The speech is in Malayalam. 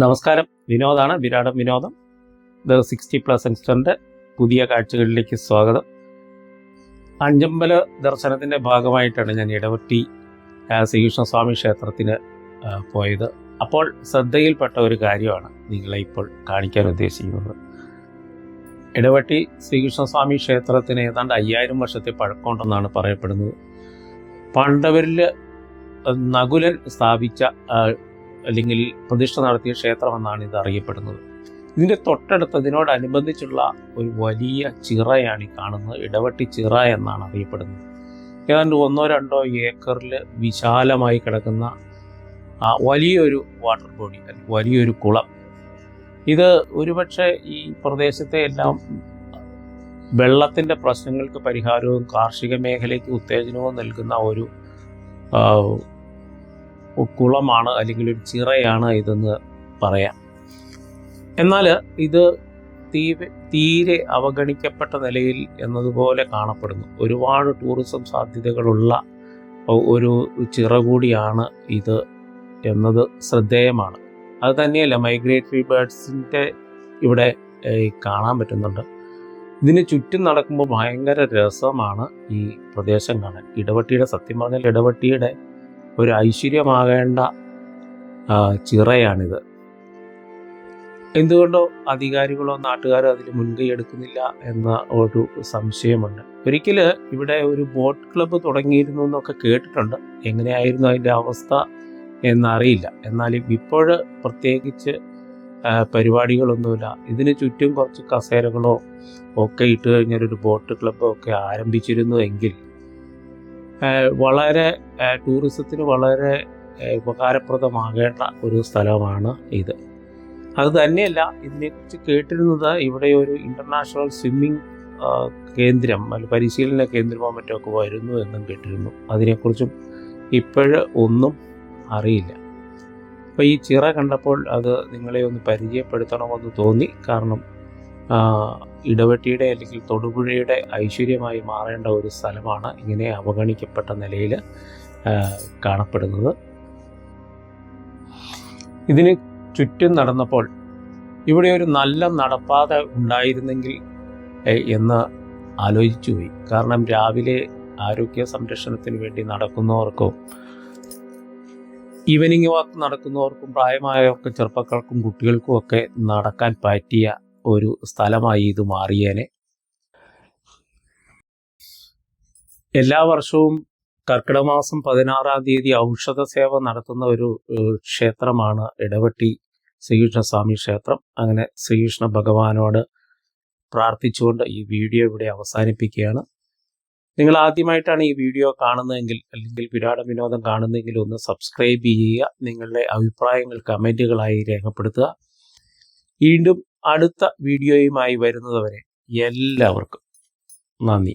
നമസ്കാരം, വിനോദാണ്. വിരാടം വിനോദം. ദ 60+ യങ്സ്റ്ററിൻ്റെ പുതിയ കാഴ്ചകളിലേക്ക് സ്വാഗതം. അഞ്ചമ്പല ദർശനത്തിൻ്റെ ഭാഗമായിട്ടാണ് ഞാൻ ഇടവട്ടി ശ്രീകൃഷ്ണസ്വാമി ക്ഷേത്രത്തിന് പോയത്. അപ്പോൾ ശ്രദ്ധയിൽപ്പെട്ട ഒരു കാര്യമാണ് നിങ്ങളെ ഇപ്പോൾ കാണിക്കാൻ ഉദ്ദേശിക്കുന്നത്. ഇടവട്ടി ശ്രീകൃഷ്ണസ്വാമി ക്ഷേത്രത്തിന് ഏതാണ്ട് 5000 വർഷത്തെ പഴക്കമുണ്ടെന്നാണ് പറയപ്പെടുന്നത്. പാണ്ഡവരിൽ നകുലൻ സ്ഥാപിച്ച അല്ലെങ്കിൽ പ്രതിഷ്ഠ നടത്തിയ ക്ഷേത്രമെന്നാണ് ഇത് അറിയപ്പെടുന്നത്. ഇതിൻ്റെ തൊട്ടടുത്തതിനോടനുബന്ധിച്ചുള്ള ഒരു വലിയ ചിറയാണ് ഈ കാണുന്നത്. ഇടവട്ടി ചിറ എന്നാണ് അറിയപ്പെടുന്നത്. ഏതാണ്ട് 1-2 ഏക്കറിൽ വിശാലമായി കിടക്കുന്ന വലിയൊരു വാട്ടർ ബോഡി, വലിയൊരു കുളം. ഇത് ഒരുപക്ഷെ ഈ പ്രദേശത്തെ എല്ലാം വെള്ളത്തിൻ്റെ പ്രശ്നങ്ങൾക്ക് പരിഹാരവും കാർഷിക മേഖലയ്ക്ക് ഉത്തേജനവും നൽകുന്ന ഒരു കുളമാണ്, അല്ലെങ്കിൽ ഒരു ചിറയാണ് ഇതെന്ന് പറയാം. എന്നാൽ ഇത് തീരെ അവഗണിക്കപ്പെട്ട നിലയിൽ എന്നതുപോലെ കാണപ്പെടുന്നു. ഒരുപാട് ടൂറിസം സാധ്യതകളുള്ള ഒരു ചിറ കൂടിയാണ് ഇത് എന്നത് ശ്രദ്ധേയമാണ്. അത് തന്നെയല്ല, മൈഗ്രേറ്ററി ബേർഡ്സിൻ്റെ ഇവിടെ കാണാൻ പറ്റുന്നുണ്ട്. ഇതിന് ചുറ്റും നടക്കുമ്പോൾ ഭയങ്കര രസമാണ് ഈ പ്രദേശം കാണാൻ. ഇടവട്ടിയുടെ, സത്യം പറഞ്ഞാൽ ഇടവട്ടിയുടെ ഒരു ഐശ്വര്യമാകേണ്ട ചിറയാണിത്. എന്തുകൊണ്ടോ അധികാരികളോ നാട്ടുകാരോ അതിൽ മുൻകൈ എടുക്കുന്നില്ല എന്ന ഒരു സംശയമുണ്ട്. ഒരിക്കൽ ഇവിടെ ഒരു ബോട്ട് ക്ലബ്ബ് തുടങ്ങിയിരുന്നു എന്നൊക്കെ കേട്ടിട്ടുണ്ട്. എങ്ങനെയായിരുന്നു അതിൻ്റെ അവസ്ഥ എന്നറിയില്ല. എന്നാൽ ഇപ്പോൾ പ്രത്യേകിച്ച് പരിപാടികളൊന്നുമില്ല. ഇതിന് ചുറ്റും കുറച്ച് കസേരകളോ ഒക്കെ ഇട്ട് കഴിഞ്ഞാൽ ഒരു ബോട്ട് ക്ലബ്ബോ ഒക്കെ ആരംഭിച്ചിരുന്നു എങ്കിൽ വളരെ ടൂറിസത്തിന് വളരെ ഉപകാരപ്രദമാകേണ്ട ഒരു സ്ഥലമാണ് ഇത്. അത് തന്നെയല്ല, ഇതിനെക്കുറിച്ച് കേട്ടിരുന്നത് ഇവിടെ ഒരു ഇൻ്റർനാഷണൽ സ്വിമ്മിംഗ് കേന്ദ്രം, പരിശീലന കേന്ദ്രമോ മറ്റോ ഒക്കെ വരുന്നു എന്നും കേട്ടിരുന്നു. അതിനെക്കുറിച്ചും ഒന്നും അറിയില്ല. അപ്പോൾ ഈ ചിറ കണ്ടപ്പോൾ അത് നിങ്ങളെ ഒന്ന് പരിചയപ്പെടുത്തണമെന്ന് തോന്നി. കാരണം ഇടവട്ടിയുടെ അല്ലെങ്കിൽ തൊടുപുഴയുടെ ഐശ്വര്യമായി മാറേണ്ട ഒരു സ്ഥലമാണ് ഇങ്ങനെ അവഗണിക്കപ്പെട്ട നിലയിൽ കാണപ്പെടുന്നത്. ഇതിന് ചുറ്റും നടന്നപ്പോൾ ഇവിടെ ഒരു നല്ല നടപ്പാത ഉണ്ടായിരുന്നെങ്കിൽ എന്ന് ആലോചിച്ചു പോയി. കാരണം രാവിലെ ആരോഗ്യ സംരക്ഷണത്തിന് വേണ്ടി നടക്കുന്നവർക്കോ ഈവനിങ് വാക്ക് നടക്കുന്നവർക്കും പ്രായമായവർക്കും ചെറുപ്പക്കാർക്കും കുട്ടികൾക്കും ഒക്കെ നടക്കാൻ പറ്റിയ ഒരു സ്ഥലമായി ഇത് മാറിയേനെ. എല്ലാ വർഷവും കർക്കിടക മാസം 16-ാം തീയതി ഔഷധ സേവ നടത്തുന്ന ഒരു ക്ഷേത്രമാണ് ഇടവട്ടി ശ്രീകൃഷ്ണസ്വാമി ക്ഷേത്രം. അങ്ങനെ ശ്രീകൃഷ്ണ ഭഗവാനോട് പ്രാർത്ഥിച്ചുകൊണ്ട് ഈ വീഡിയോ ഇവിടെ അവസാനിപ്പിക്കുകയാണ്. നിങ്ങൾ ആദ്യമായിട്ടാണ് ഈ വീഡിയോ കാണുന്നതെങ്കിൽ, അല്ലെങ്കിൽ വിരാട വിനോദം കാണുന്നതെങ്കിൽ ഒന്ന് സബ്സ്ക്രൈബ് ചെയ്യുക. നിങ്ങളുടെ അഭിപ്രായങ്ങൾ കമൻറ്റുകളായി രേഖപ്പെടുത്തുക. വീണ്ടും അടുത്ത വീഡിയോയുമായി വരുന്നതുവരെ എല്ലാവർക്കും നന്ദി.